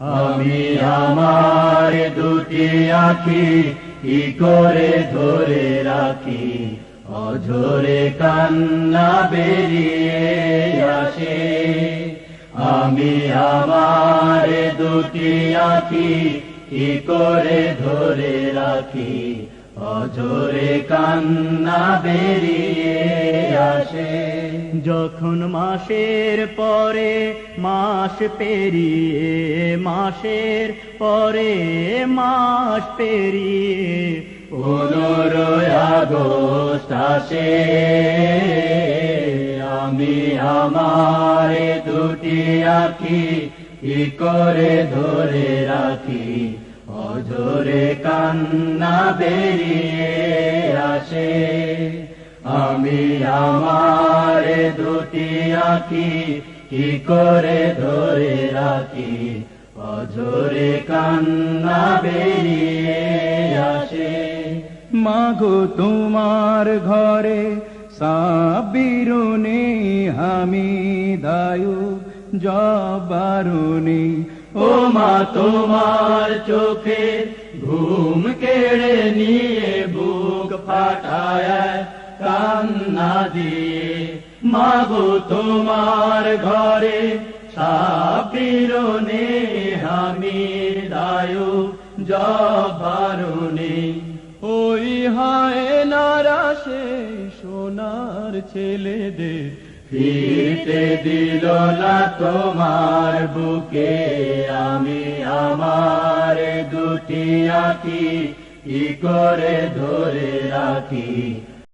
আমি আমার দুটি আঁখি কি করে ধরে রাখি, অঝরে কান্না বেরিয়ে আসে। আমি আমার দুটি আঁখি কি করে ধরে রাখি, অঝরে কান্না বেরিয়ে আসে। যখন মাসের পরে মাস পেরিয়ে, মাসের পরে মাস পেরিয়ে 15 আগস্ট আসে, আমি আমার দুটি আঁখি কি করে ধরে রাখি, অঝরে কান্না বেরিয়ে আসে। আমি আমার দুটি আঁখি কি করে ধরে রাখি, অঝরে কান্না বেরিয়ে আসে। মাগো তোমার ঘরে সাবিরুনি হামিদায়ু জবারুনি, ও মা তোমার চোখে ঘুম কেড়ে নিয়ে বুক ফাটায় কান্না দিয়ে। মাগো তোমার ঘরে সাবিরুনি হামিদায়ু জবারুনি। ওই হায় নারা সেই সোনার ছেলেদের ফিরতে দিল না তোমার বুকে, আমি আমার দুটি আঁখি কি করে ধরে রাখি,